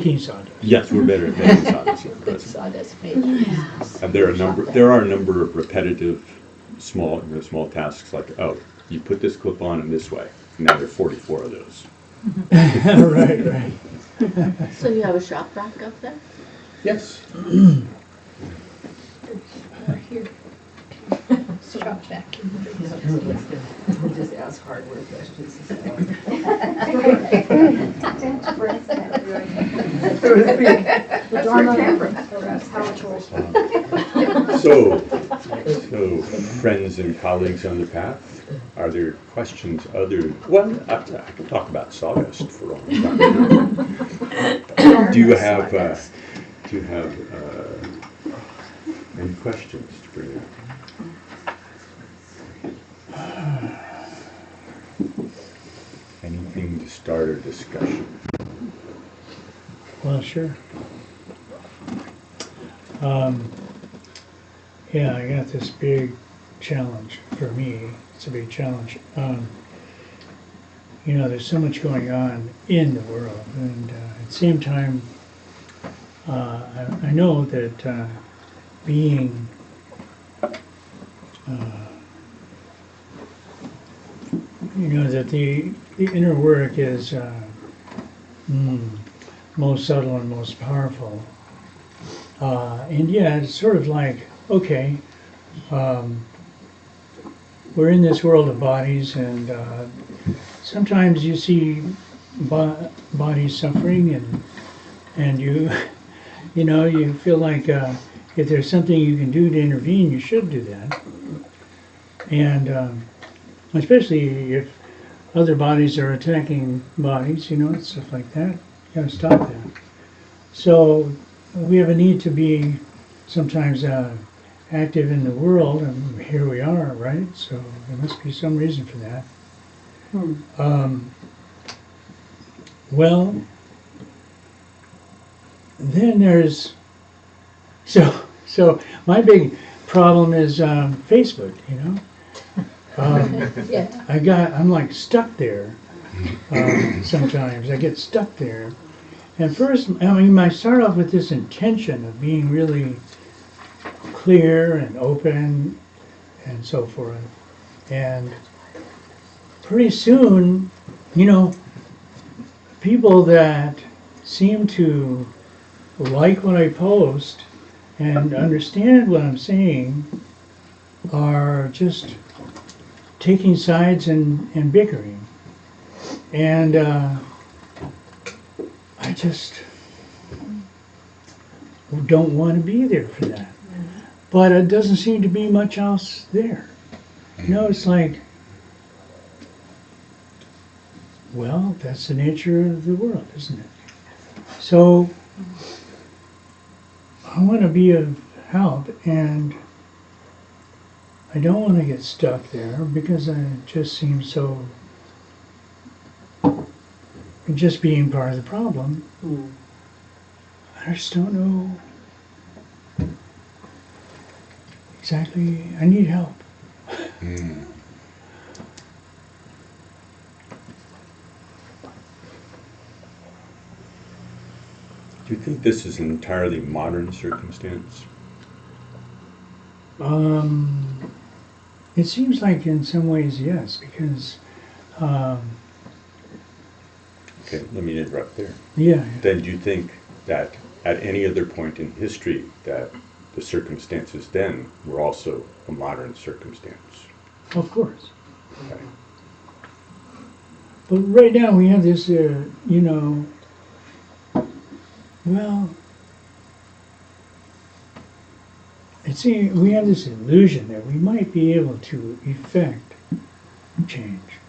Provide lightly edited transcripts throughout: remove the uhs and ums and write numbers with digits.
making sawdust. Yes, we're better at making sawdust at Big present. sawdust maker. And there are a number of repetitive small tasks like, oh, you put this clip on in this way. Now there are 44 of those. Right, right. So you have a shop vac up there? Yes. Here. Shop vac. We'll just ask hardware questions. So, friends and colleagues on the path, are there questions well, I can talk about sawdust for a long time. Do you have any questions to bring up? Anything to start a discussion? Well, sure. Yeah, I got this big challenge for me. It's a big challenge. There's so much going on in the world, and at the same time, I know that being that the inner work is most subtle and most powerful. And yeah, it's sort of like, okay, we're in this world of bodies, and sometimes you see bodies suffering, and you you feel like if there's something you can do to intervene, you should do that. And especially if other bodies are attacking bodies, stuff like that. You gotta stop that. So we have a need to be sometimes active in the world, and here we are, right? So there must be some reason for that. Well, then there's so my big problem is Facebook. Yeah. I'm like stuck there. Sometimes I get stuck there. And first, I start off with this intention of being really clear and open and so forth. And pretty soon, people that seem to like what I post and understand what I'm saying are just taking sides and bickering. And I just don't want to be there for that. But it doesn't seem to be much else there. It's like, well, that's the nature of the world, isn't it? So I want to be of help, and I don't want to get stuck there because it just seems so, just being part of the problem. I just don't know exactly. I need help. Do you think this is an entirely modern circumstance? It seems like in some ways, yes, because Okay, let me interrupt there. yeah. Then do you think that at any other point in history that the circumstances then were also a modern circumstance? Of course. Okay. But right now we have this, well, we have this illusion that we might be able to effect change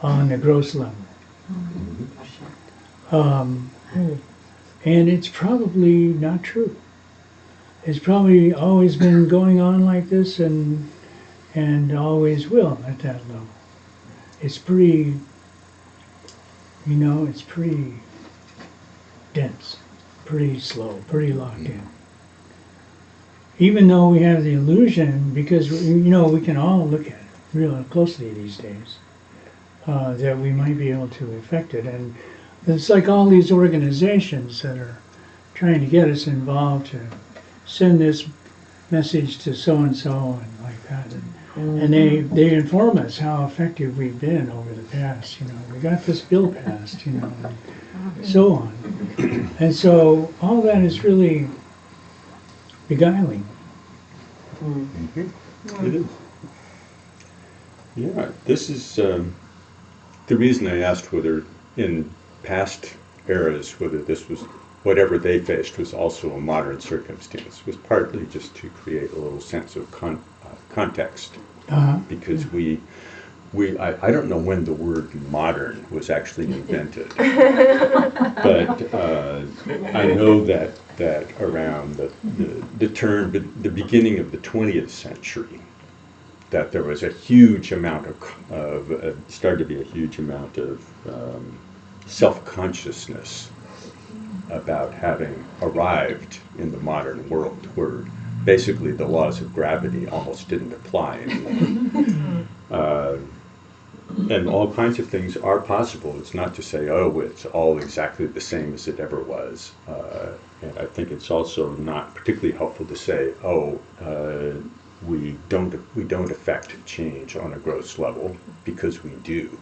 on the gross level. And it's probably not true. It's probably always been going on like this and always will at that level. It's pretty, it's pretty dense, pretty slow, pretty locked in. Even though we have the illusion, because, we can all look at it real closely these days, that we might be able to affect it. And It's like all these organizations that are trying to get us involved to send this message to so-and-so and like that. And they inform us how effective we've been over the past, we got this bill passed, and so on. And so all that is really beguiling. It is. Yeah, this is the reason I asked whether in past eras, whether this was, whatever they faced was also a modern circumstance, was partly just to create a little sense of context. Because I don't know when the word modern was actually invented, but I know that around the term, the beginning of the 20th century, that there was a huge amount of started to be a huge amount of self-consciousness about having arrived in the modern world, where basically the laws of gravity almost didn't apply anymore. And all kinds of things are possible. It's not to say, oh, it's all exactly the same as it ever was. And I think it's also not particularly helpful to say, oh, we don't affect change on a gross level, because we do.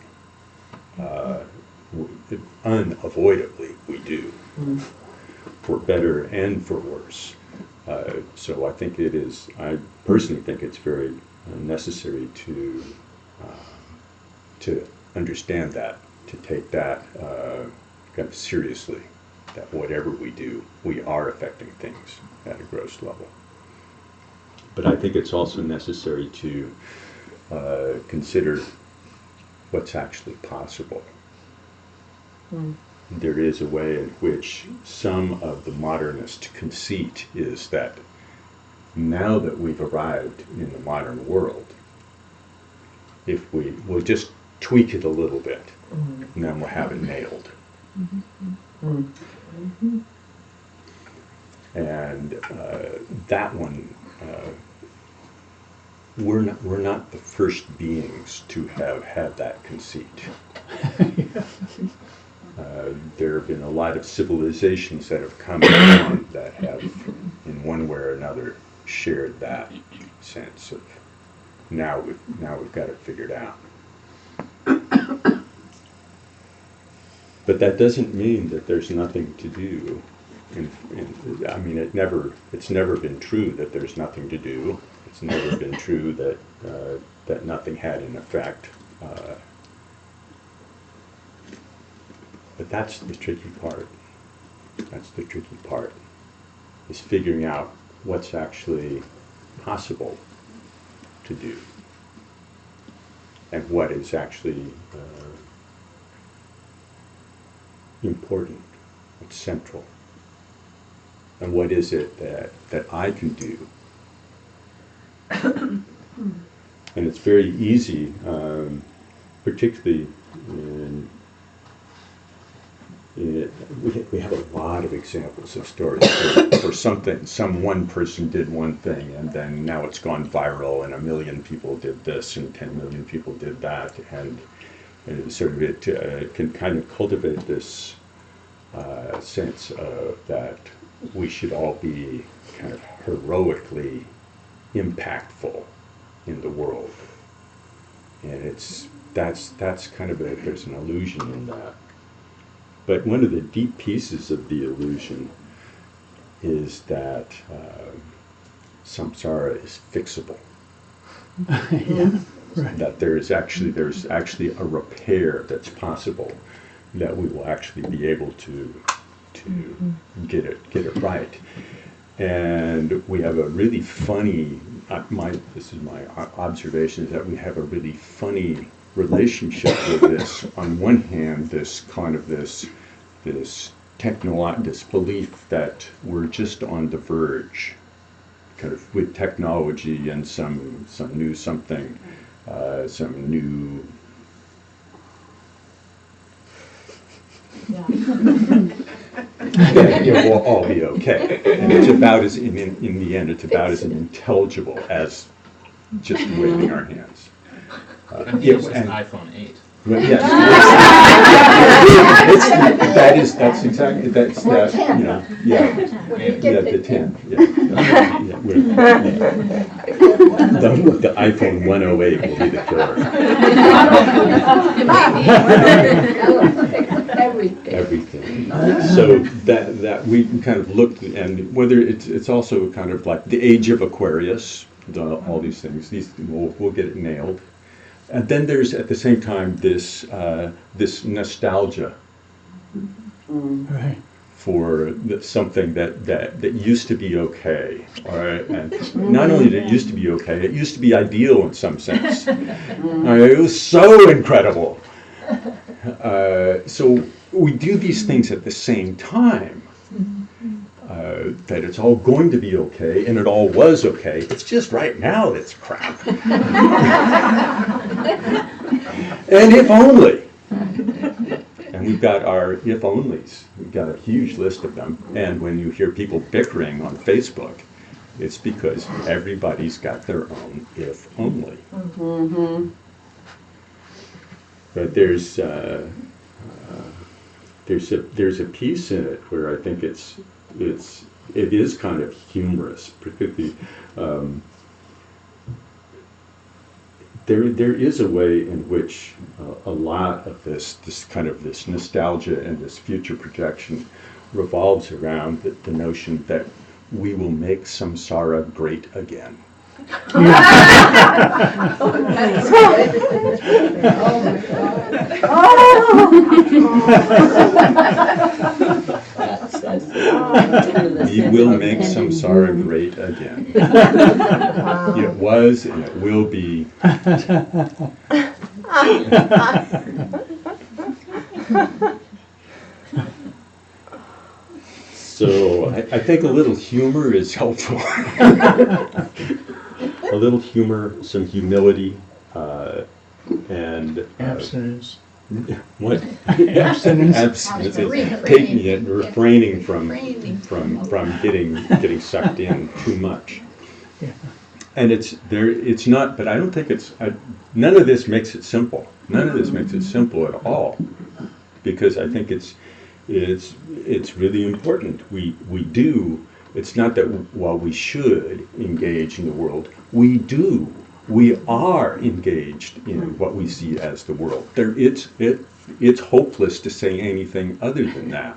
Unavoidably, we do, for better and for worse. So I think I personally think it's very necessary to understand that, to take that kind of seriously, that whatever we do, we are affecting things at a gross level. But I think it's also necessary to consider what's actually possible. There is a way in which some of the modernist conceit is that now that we've arrived in the modern world, if we'll just tweak it a little bit, and then we'll have it nailed. And that one, we're not the first beings to have had that conceit. There have been a lot of civilizations that have come along that have, in one way or another, shared that sense of now we've got it figured out. But that doesn't mean that there's nothing to do. I mean, it's never been true that there's nothing to do. It's never been true that nothing had an effect. But that's the tricky part. That's the tricky part, is figuring out what's actually possible to do, and what is actually important, what's central, and what is it that I can do. And it's very easy, particularly we have a lot of examples of stories where some one person did one thing, and then now it's gone viral, and 1 million people did this, and 10 million people did that, and it can kind of cultivate this sense of that we should all be kind of heroically impactful in the world, and that's kind of there's an illusion in that. But one of the deep pieces of the illusion is that samsara is fixable. Yeah, right. That there's actually a repair that's possible, that we will actually be able to get it right. And we have a really funny, this is my observation, is that we have a really funny relationship with this. On one hand, this belief that we're just on the verge, kind of with technology and some new something, some new. Yeah, we'll all be okay. And it's about as in the end, it's about as intelligible as just waving our hands. And this was an iPhone 8. Well, yes. That's exactly, that's that, you know, yeah, the 10, yeah. Yeah, the iPhone 108 will be the killer. Everything. So that we kind of looked, and whether it's also kind of like the age of Aquarius, all these things, we'll get it nailed. And then there's at the same time this nostalgia Right. for something that used to be okay, all right? And not only did it used to be okay, it used to be ideal in some sense. All right, it was so incredible. So we do these things at the same time. That it's all going to be okay, and it all was okay. It's just right now that's crap. And if only. And we've got our if onlys. We've got a huge list of them. And when you hear people bickering on Facebook, it's because everybody's got their own if only. But there's a piece in it where I think it is kind of humorous, particularly. There is a way in which a lot of this kind of this nostalgia and this future projection revolves around the notion that we will make samsara great again. We will make samsara great again. It was and it will be. So I think a little humor is helpful. A little humor, some humility, and Abstinence. what? Abstinence. Abstinence. Refraining. Taking it, refraining from getting sucked in too much. Yeah. And it's not, but I don't think none of this makes it simple. None of this makes it simple at all, because I think it's really important. We do. It's not that while we should engage in the world, we do. We are engaged in what we see as the world. It's hopeless to say anything other than that.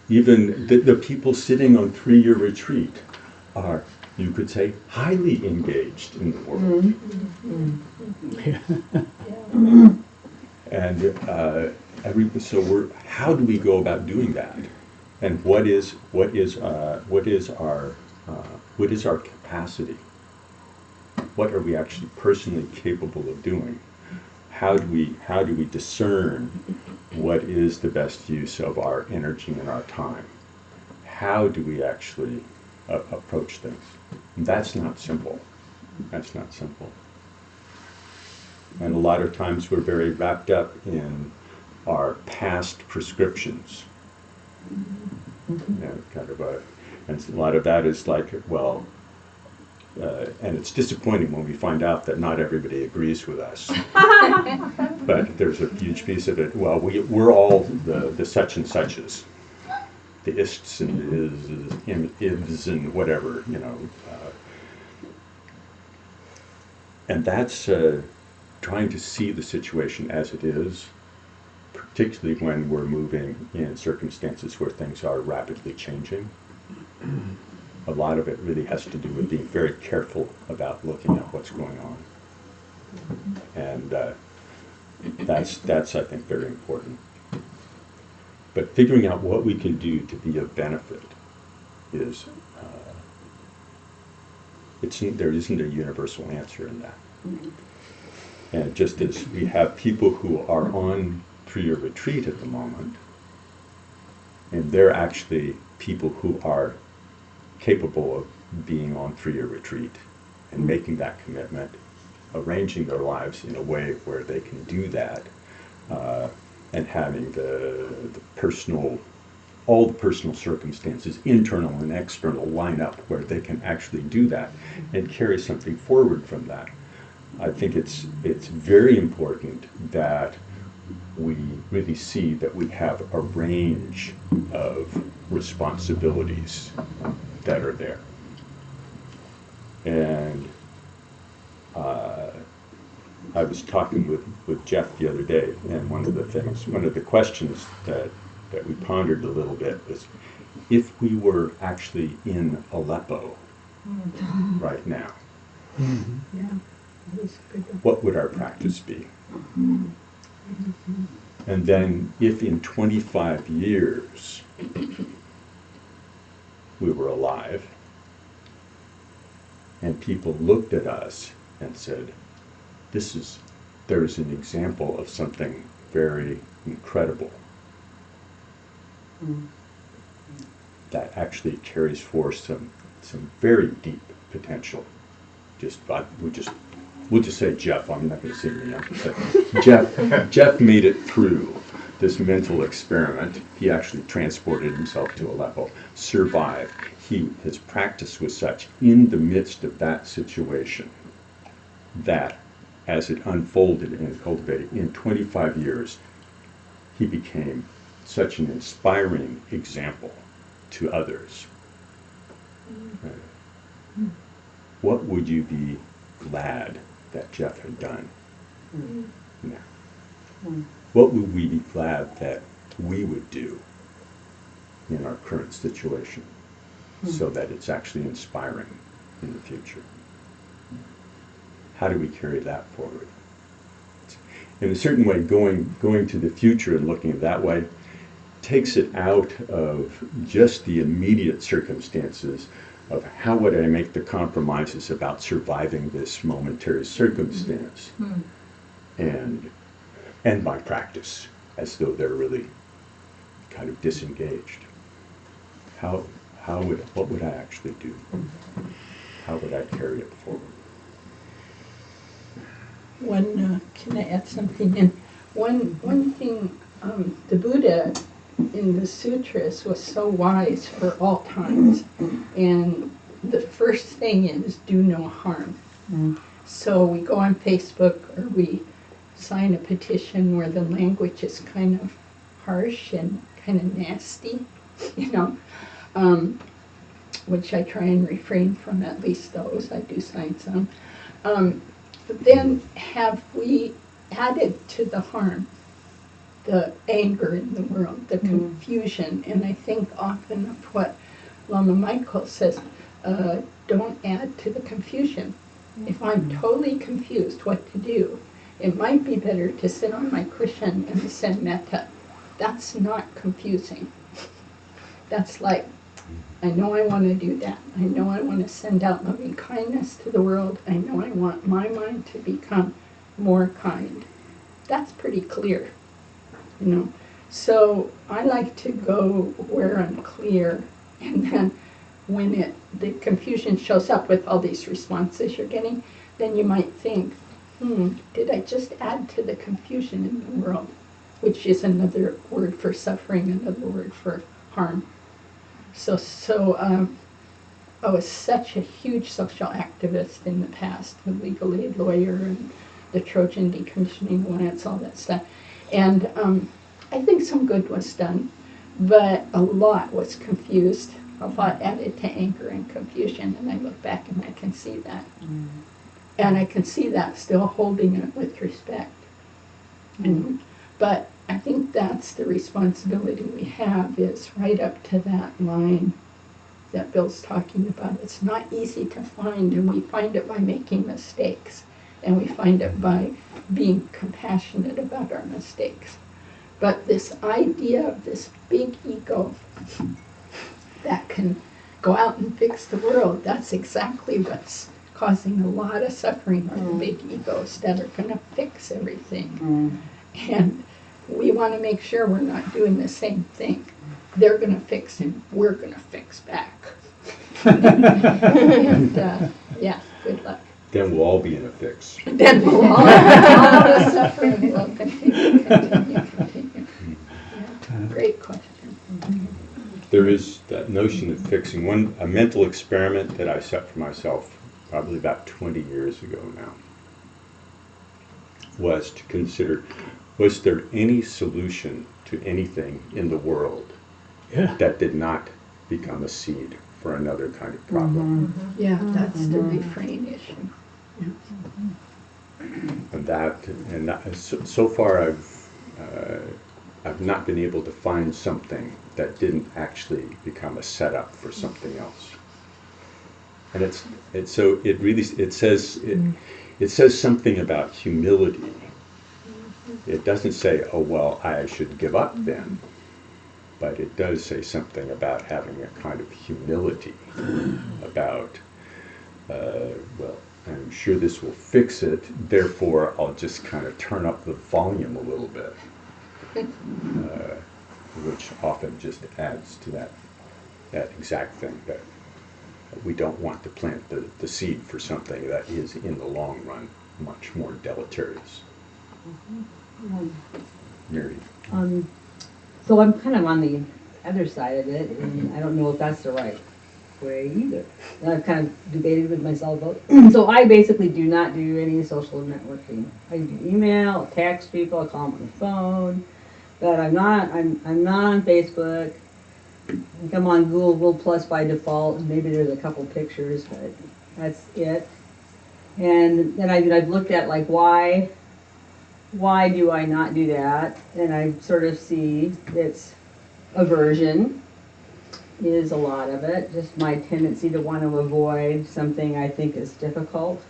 Even the people sitting on 3-year retreat are, you could say, highly engaged in the world. And so how do we go about doing that? And what is our capacity? What are we actually personally capable of doing? How do we discern what is the best use of our energy and our time? How do we actually approach things? And that's not simple. That's not simple. And a lot of times we're very wrapped up in our past prescriptions. And a lot of that is like, well, and it's disappointing when we find out that not everybody agrees with us. But there's a huge piece of it. Well, we're all the such and suches, the ists and the is and whatever, you know. And that's trying to see the situation as it is, particularly when we're moving in circumstances where things are rapidly changing. A lot of it really has to do with being very careful about looking at what's going on. And that's I think, very important. But figuring out what we can do to be of benefit is, there isn't a universal answer in that. And just as we have people who are on 3-year retreat at the moment, and they're actually people who are capable of being on 3-year retreat and making that commitment, arranging their lives in a way where they can do that, and having all the personal circumstances, internal and external, line up where they can actually do that and carry something forward from that. I think it's very important that we really see that we have a range of responsibilities that are there. And I was talking with Jeff the other day, and one of the questions that we pondered a little bit was, if we were actually in Aleppo right now, Yeah, that is a good one. what would our practice be? And then if in 25 years we were alive and people looked at us and said, there's an example of something very incredible that actually carries forth some very deep potential. We'll just say Jeff. I'm not going to say me. I'm going to say Jeff made it through this mental experiment. He actually transported himself to Aleppo, survived. His practice was such in the midst of that situation that as it unfolded and cultivated in 25 years, he became such an inspiring example to others. What would you be glad that Jeff had done now? What would we be glad that we would do in our current situation so that it's actually inspiring in the future? How do we carry that forward? In a certain way, going to the future and looking at it that way takes it out of just the immediate circumstances of how would I make the compromises about surviving this momentary circumstance and my practice, as though they're really kind of disengaged. What would I actually do? How would I carry it forward? Can I add something in? One thing, the Buddha in the sutras was so wise for all times, and the first thing is do no harm. So we go on Facebook or we sign a petition where the language is kind of harsh and kind of nasty, which I try and refrain from, at least those. I do sign some. But then have we added to the harm the anger in the world, the confusion? And I think often of what Lama Michael says, don't add to the confusion. If I'm totally confused what to do, it might be better to sit on my cushion and send metta. That's not confusing. That's like, I know I want to do that. I know I want to send out loving kindness to the world. I know I want my mind to become more kind. That's pretty clear, So I like to go where I'm clear, and then when the confusion shows up with all these responses you're getting, then you might think, did I just add to the confusion in the world? Which is another word for suffering, another word for harm. I was such a huge social activist in the past, a legal aid lawyer and the Trojan Decommissioning Alliance, all that stuff. And I think some good was done, but a lot was confused, a lot added to anger and confusion, and I look back and I can see that. And I can see that still holding it with respect. But I think that's the responsibility we have, is right up to that line that Bill's talking about. It's not easy to find, and we find it by making mistakes, and we find it by being compassionate about our mistakes. But this idea of this big ego that can go out and fix the world, that's exactly what's causing a lot of suffering, are the big egos that are going to fix everything. And we want to make sure we're not doing the same thing. They're going to fix him, we're going to fix back. And good luck. Then we'll all be in a fix. Then we'll all the suffering will continue. Yeah. Great question. There is that notion of fixing. A mental experiment that I set for myself probably about 20 years ago now was to consider Was there any solution to anything in the world Yeah. that did not become a seed for another kind of problem? Yeah, that's the refrain issue. So far I've not been able to find something that didn't actually become a setup for something else. And it says something about humility. It doesn't say, oh well, I should give up then, but it does say something about having a kind of humility about, well, I'm sure this will fix it, therefore I'll just kind of turn up the volume a little bit, which often just adds to that exact thing, that we don't want to plant the seed for something that is, in the long run, much more deleterious. Mary. So I'm kind of on the other side of it, and I don't know if that's the right way either. And I've kind of debated with myself about. So I basically do not do any social networking. I do email, text people, I call them on the phone, but I'm not on Facebook. I'm on Google Plus by default, and maybe there's a couple pictures, but that's it. And then I've looked at like why do I not do that? And I sort of see it's aversion is a lot of it, just my tendency to want to avoid something I think is difficult.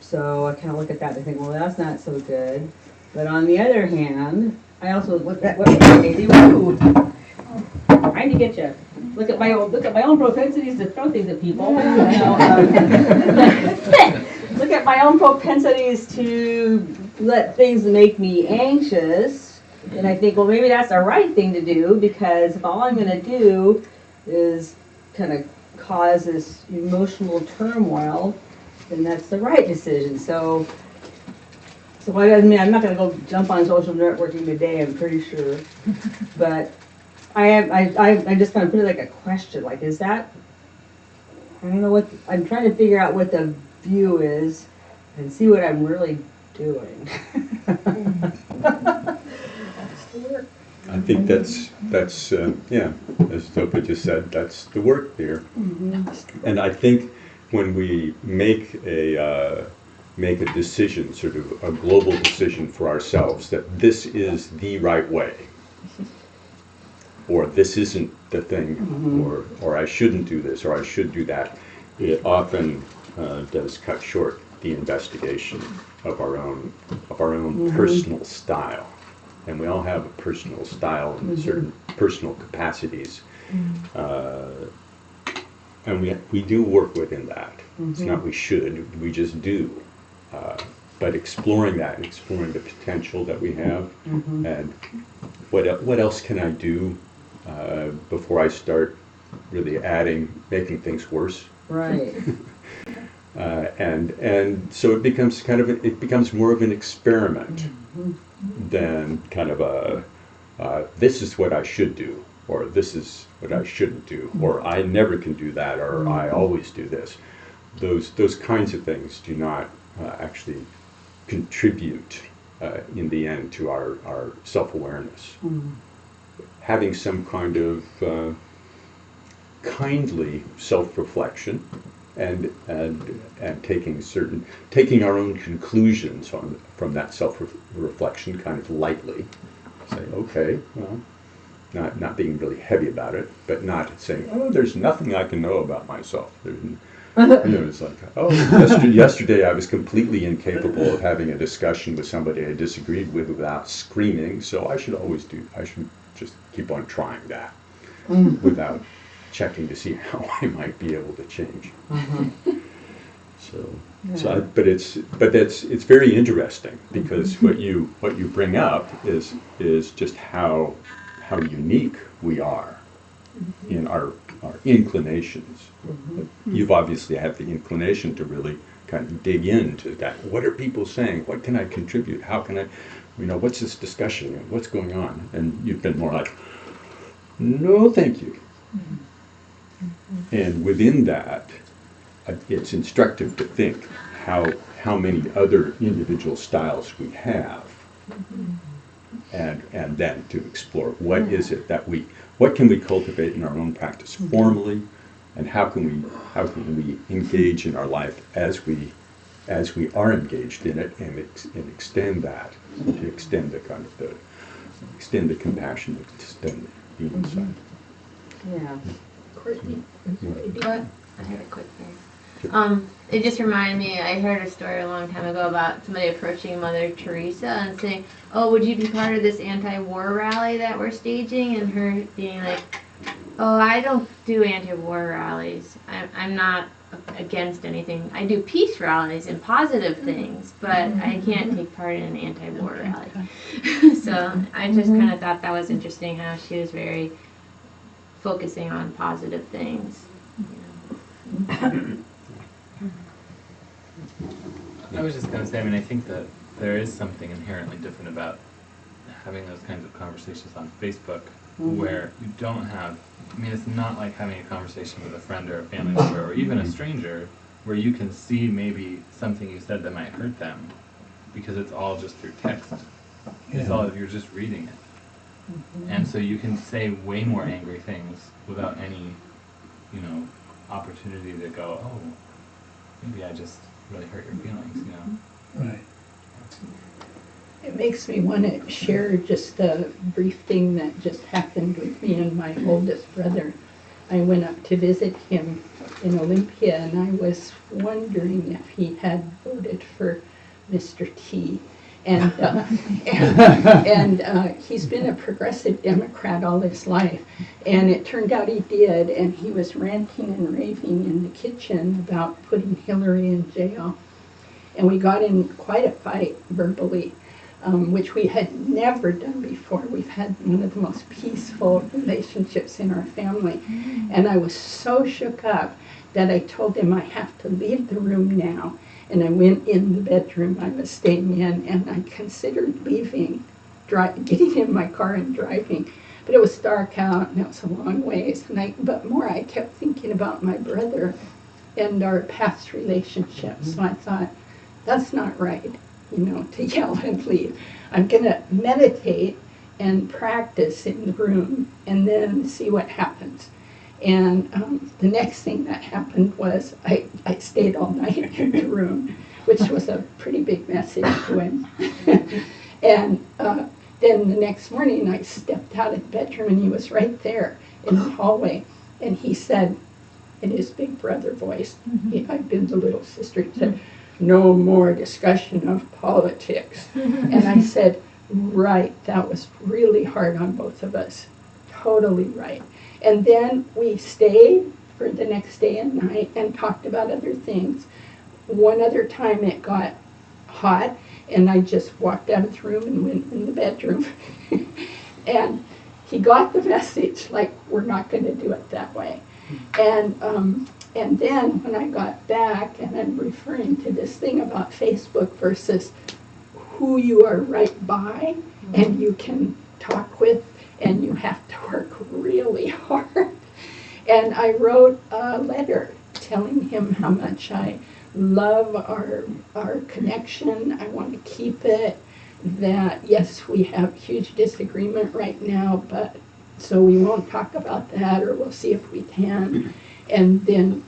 So I kind of look at that and think, well, that's not so good. But on the other hand, I also look at what Daisy, woo, trying to get you. Look at my own propensities to throw things at people. You know, look at my own propensities to let things make me anxious, and I think, well, maybe that's the right thing to do, because if all I'm going to do is kind of cause this emotional turmoil, then that's the right decision. So I mean, I'm not going to go jump on social networking today, I'm pretty sure, but I just kind of put it like a question, like, is that, I don't know what, I'm trying to figure out what the view is and see what I'm really doing. I think that's yeah, as Topa just said, that's the work there. Mm-hmm. And I think when we make a decision, sort of a global decision for ourselves, that this is the right way, or this isn't the thing, mm-hmm. or I shouldn't do this, or I should do that, it often does cut short the investigation of our own mm-hmm. personal style. And we all have a personal style and mm-hmm. certain personal capacities. Mm-hmm. And we do work within that. Mm-hmm. It's not we should, we just do. But exploring the potential that we have, mm-hmm. and what else can I do before I start really making things worse. Right. And so it becomes more of an experiment mm-hmm. than kind of this is what I should do, or this is what I shouldn't do, mm-hmm. or I never can do that, or mm-hmm. I always do this. Those kinds of things do not actually contribute in the end to our self-awareness. Mm-hmm. Having some kind of kindly self-reflection and taking our own conclusions from that self-reflection kind of lightly. Say, okay, well, not being really heavy about it, but not saying, oh, there's nothing I can know about myself. It's like, oh, yesterday I was completely incapable of having a discussion with somebody I disagreed with without screaming, so I should just keep on trying that without checking to see how I might be able to change. Mm-hmm. But it's very interesting, because mm-hmm. what you bring up is just how unique we are mm-hmm. in our inclinations. Mm-hmm. You've obviously had the inclination to really kind of dig into that. What are people saying? What can I contribute? How can I, what's this discussion? What's going on? And you've been more like, no, thank you. Mm-hmm. And within that, it's instructive to think how many other individual styles we have And then to explore what is it that what can we cultivate in our own practice formally, and how can we engage in our life as we are engaged in it, and extend that, to extend the kind of extend the compassion, extend the insight. Yeah. Courtney, I had a quick thing. It just reminded me, I heard a story a long time ago about somebody approaching Mother Teresa and saying, oh, would you be part of this anti-war rally that we're staging? And her being like, oh, I don't do anti-war rallies. I'm not against anything. I do peace rallies and positive things, but I can't take part in an anti-war rally. So I just kind of thought that was interesting how she was very focusing on positive things. I was just going to say, I mean, I think that there is something inherently different about having those kinds of conversations on Facebook where you don't have, I mean, it's not like having a conversation with a friend or a family member or even a stranger where you can see maybe something you said that might hurt them because it's all just through text. It's all, you're just reading it. And so you can say way more angry things without any, you know, opportunity to go, oh, maybe I just really hurt your feelings, you know. Right. it makes me want to share just a brief thing that just happened with me and my oldest brother. I went up to visit him in Olympia, and I was wondering if he had voted for Mr. T. And he's been a progressive Democrat all his life, and it turned out he did, and he was ranting and raving in the kitchen about putting Hillary in jail. And we got in quite a fight verbally, which we had never done before. We've had one of the most peaceful relationships in our family. And I was so shook up that I told him I have to leave the room now. And I went in the bedroom I was staying in, and I considered leaving, getting in my car and driving. But it was dark out, and it was a long ways. But more, I kept thinking about my brother and our past relationships. So I thought, that's not right, to yell and leave. I'm going to meditate and practice in the room and then see what happens. And the next thing that happened was I stayed all night in the room, which was a pretty big message to him. And then the next morning I stepped out of the bedroom, and he was right there in the hallway. And he said, in his big brother voice, I've been the little sister, he said, "No more discussion of politics." And I said, right, that was really hard on both of us. Totally right. And then we stayed for the next day and night and talked about other things. One other time it got hot, and I just walked out of the room and went in the bedroom. And he got the message, like, we're not going to do it that way. And then when I got back, and I'm referring to this thing about Facebook versus who you are right by and you can talk with, and you have to work really hard. And I wrote a letter telling him how much I love our connection. I want to keep it. That, yes, we have huge disagreement right now, but so we won't talk about that, or we'll see if we can. And then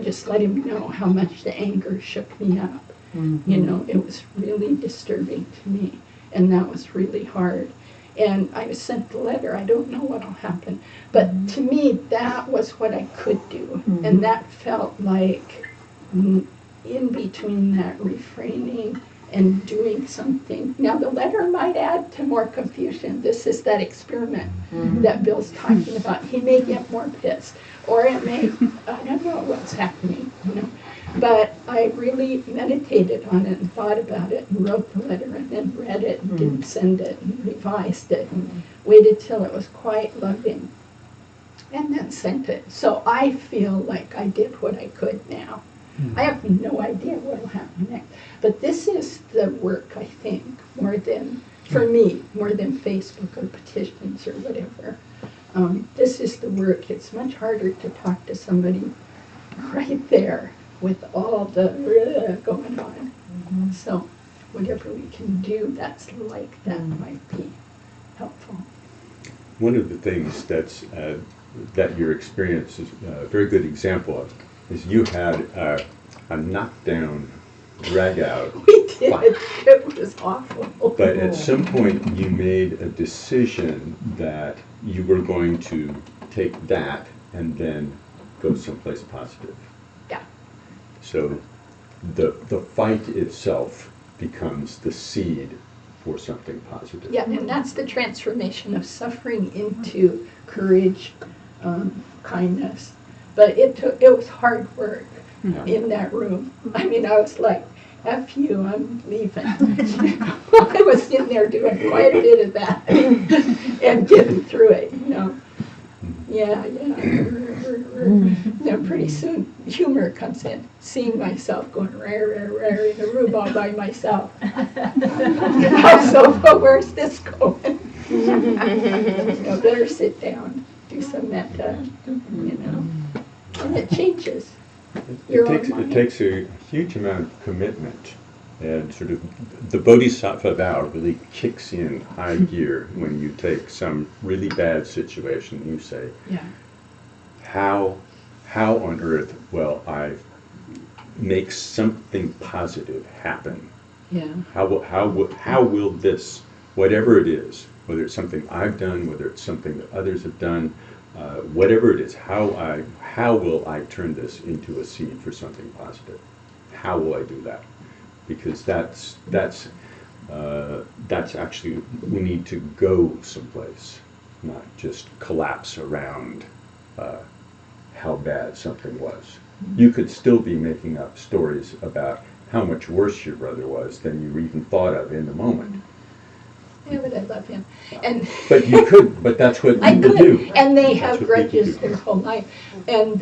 just let him know how much the anger shook me up. It was really disturbing to me, and that was really hard. And I sent the letter. I don't know what'll happen. But to me, that was what I could do. And that felt like in between that refraining and doing something. Now, the letter might add to more confusion. This is that experiment that Bill's talking about. He may get more pissed, or it may, I don't know what's happening, But I really meditated on it and thought about it and wrote the letter and then read it and didn't send it and revised it and waited till it was quite loving and then sent it. So I feel like I did what I could now. I have no idea what will happen next. But this is the work, I think, for me, more than Facebook or petitions or whatever. This is the work. It's much harder to talk to somebody right there with all the going on. So whatever we can do that's like that might be helpful. One of the things that your experience is a very good example of is you had a knockdown, drag out We did. fight. It was awful. But at some point, you made a decision that you were going to take that and then go someplace positive. Yeah. So the fight itself becomes the seed for something positive. Yeah, and that's the transformation of suffering into courage, kindness. But it was hard work Yeah. in that room. I mean, I was like, F you, I'm leaving. I was in there doing quite a bit of that and getting through it, you know. Yeah. Then pretty soon humor comes in, seeing myself going rare in a room all by myself. So where's this going? Better sit down, do some metta, you know. And it changes. It takes a huge amount of commitment, and sort of the bodhisattva vow really kicks in high gear when you take some really bad situation and you say, Yeah. how on earth will I make something positive happen? Yeah. How will this, whatever it is, whether it's something I've done, whether it's something that others have done, whatever it is, how will I turn this into a seed for something positive? How will I do that? Because that's actually, we need to go someplace, not just collapse around how bad something was. You could still be making up stories about how much worse your brother was than you even thought of in the moment. Yeah, but I love him. And But you could, but that's what I people could, do. and they That's have what people grudges do. their whole life. And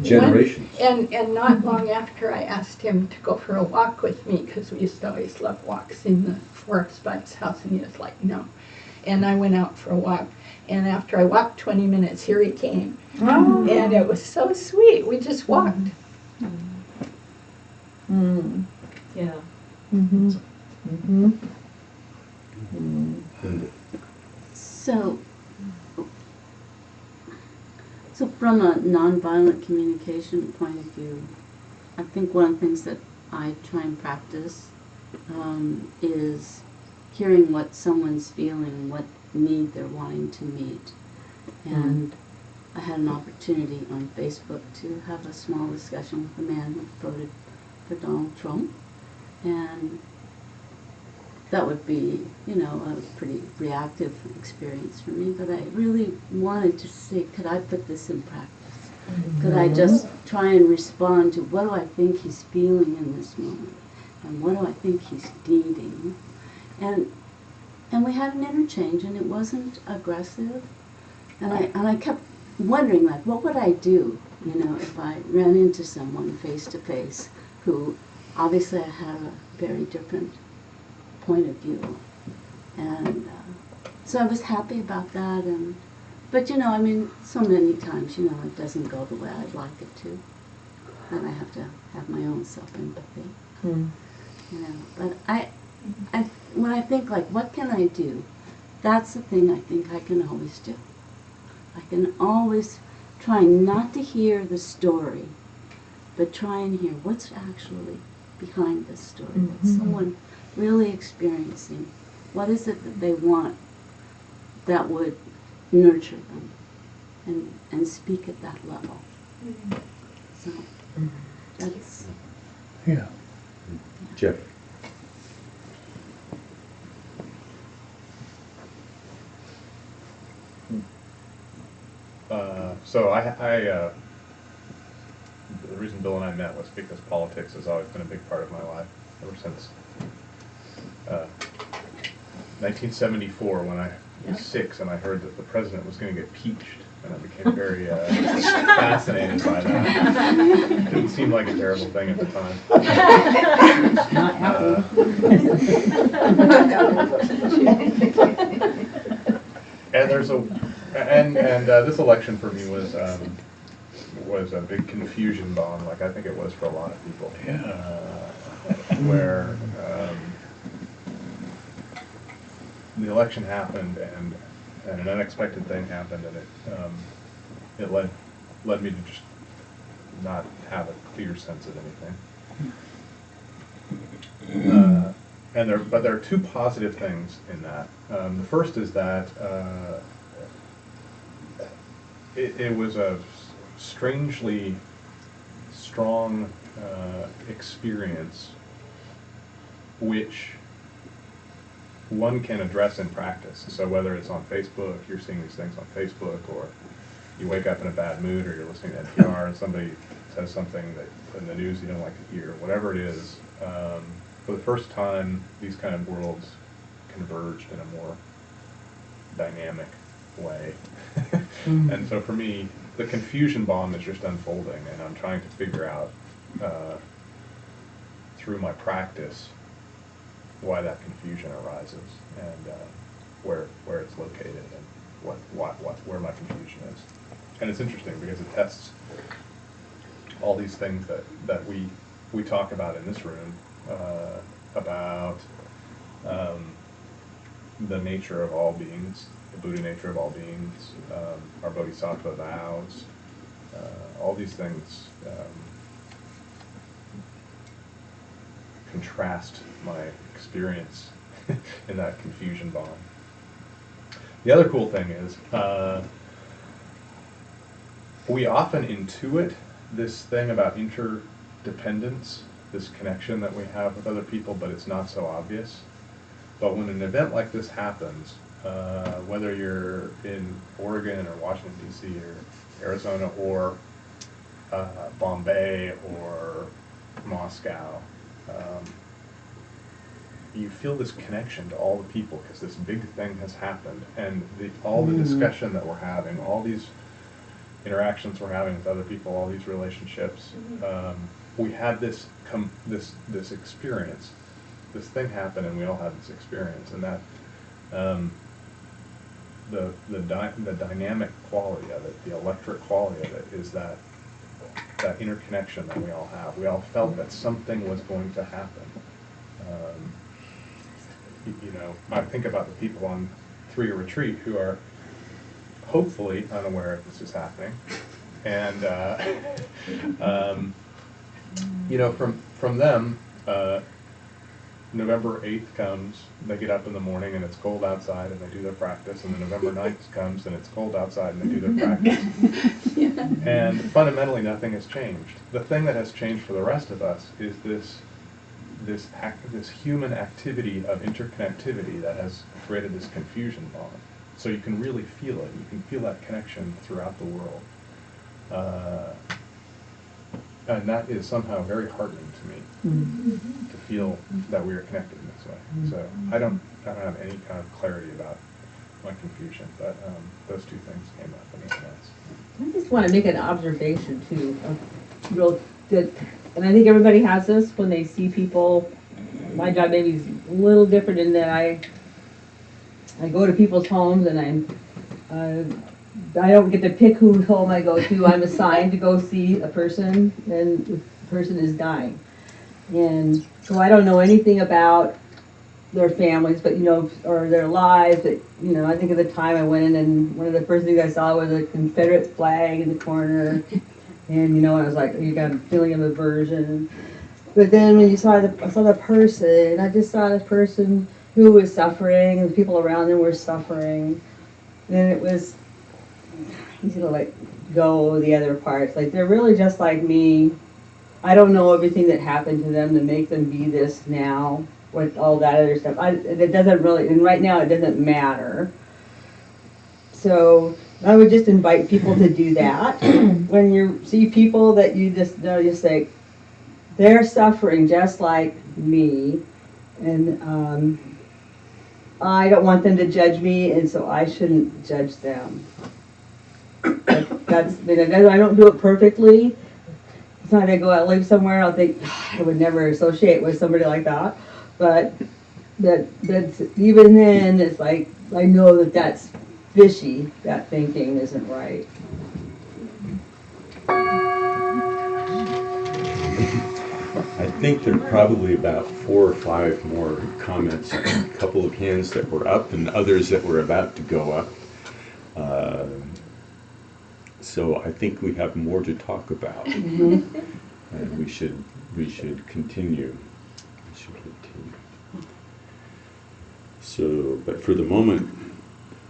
Generations. And not long after, I asked him to go for a walk with me because we used to always love walks in the forest by his house, and he was like, no. And I went out for a walk, and after I walked 20 minutes, here he came, and it was so sweet. We just walked. Yeah. And So from a nonviolent communication point of view, I think one of the things that I try and practice is hearing what someone's feeling, what need they're wanting to meet. And I had an opportunity on Facebook to have a small discussion with a man who voted for Donald Trump. And that would be, a pretty reactive experience for me, but I really wanted to see, could I put this in practice? Could I just try and respond to what do I think he's feeling in this moment? And what do I think he's needing? And we had an interchange, and it wasn't aggressive. And I kept wondering, like, what would I do, if I ran into someone face to face who obviously I had a very different point of view. And so I was happy about that. But so many times, it doesn't go the way I'd like it to. And I have to have my own self-empathy. But when I think, like, what can I do? That's the thing I think I can always do. I can always try not to hear the story, but try and hear what's actually behind this story. What's someone really experiencing? What is it that they want that would nurture them and speak at that level? So that's... Yeah. Jeff. The reason Bill and I met was because politics has always been a big part of my life ever since 1974, when I was 6 and I heard that the president was going to get peached, and I became very fascinated by that. It didn't seem like a terrible thing at the time. Not happy. And this election for me was a big confusion bomb, like I think it was for a lot of people. Yeah. Where the election happened and an unexpected thing happened, and it led me to just not have a clear sense of anything. But there are two positive things in that. The first is that it was a strangely strong experience, which one can address in practice. So whether it's on Facebook, you're seeing these things on Facebook, or you wake up in a bad mood, or you're listening to NPR and somebody says something that in the news you don't like to hear, whatever it is, for the first time, these kind of worlds converged in a more dynamic way. And so for me, the confusion bomb is just unfolding, and I'm trying to figure out through my practice why that confusion arises, and where it's located, and where my confusion is. And it's interesting because it tests all these things that we talk about in this room, about the nature of all beings, the Buddha nature of all beings, our bodhisattva vows, all these things contrast my experience in that confusion bomb. The other cool thing is we often intuit this thing about interdependence, this connection that we have with other people, but it's not so obvious. But when an event like this happens, whether you're in Oregon or Washington, D.C. or Arizona or Bombay or Moscow, you feel this connection to all the people because this big thing has happened, and all the discussion that we're having, all these interactions we're having with other people, all these relationships, we had this experience, this thing happened, and we all had this experience, and that the dynamic quality of it, the electric quality of it, is that interconnection that we all have. We all felt that something was going to happen. I think about the people on 3-year retreat who are hopefully unaware this is happening, and from them, November 8th comes, they get up in the morning and it's cold outside and they do their practice, and then November 9th comes and it's cold outside and they do their practice. And fundamentally nothing has changed. The thing that has changed for the rest of us is this human activity of interconnectivity that has created this confusion bomb. So you can really feel it. You can feel that connection throughout the world. And that is somehow very heartening to me, to feel that we are connected in this way. So I don't have any kind of clarity about my confusion, but those two things came up in this sense. I just want to make an observation too, real good, and I think everybody has this when they see people. My job maybe is a little different in that I go to people's homes and I don't get to pick whose home I go to. I'm assigned to go see a person, and the person is dying, and so I don't know anything about their families, but or their lives. But I think at the time I went in, and one of the first things I saw was a Confederate flag in the corner, and I was like, you got a feeling of aversion. But then when I saw the person, I just saw this person who was suffering, and the people around them were suffering, and it was easy to let go of the other parts. Like, they're really just like me. I don't know everything that happened to them to make them be this now with all that other stuff. It doesn't really, and right now it doesn't matter. So I would just invite people to do that. When you see people that you just know, you say, they're suffering just like me, and I don't want them to judge me, and so I shouldn't judge them. I don't do it perfectly. It's not I go out and live somewhere, I'll think, I would never associate with somebody like that. But that's even then, it's like, I know that that's fishy, that thinking isn't right. I think there are probably about 4 or 5 more comments, a couple of hands that were up and others that were about to go up. So I think we have more to talk about, and we should continue. We should continue. So, but for the moment,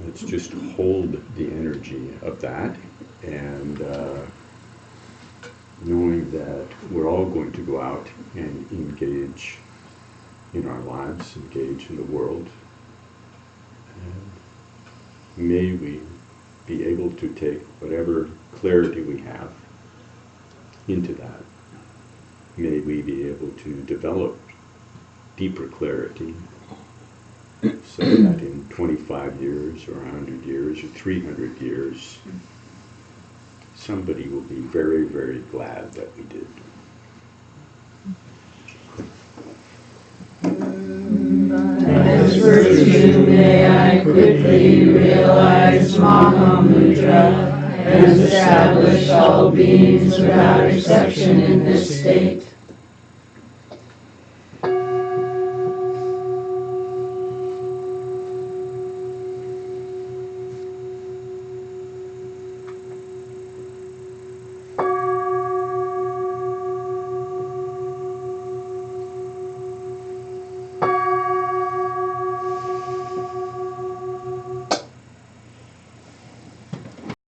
let's just hold the energy of that, and knowing that we're all going to go out and engage in our lives, engage in the world. And may we be able to take whatever clarity we have into that. May we be able to develop deeper clarity so that in 25 years or 100 years or 300 years, somebody will be very, very glad that we did. As virtue may I quickly realize Mahamudra and establish all beings without exception in this state.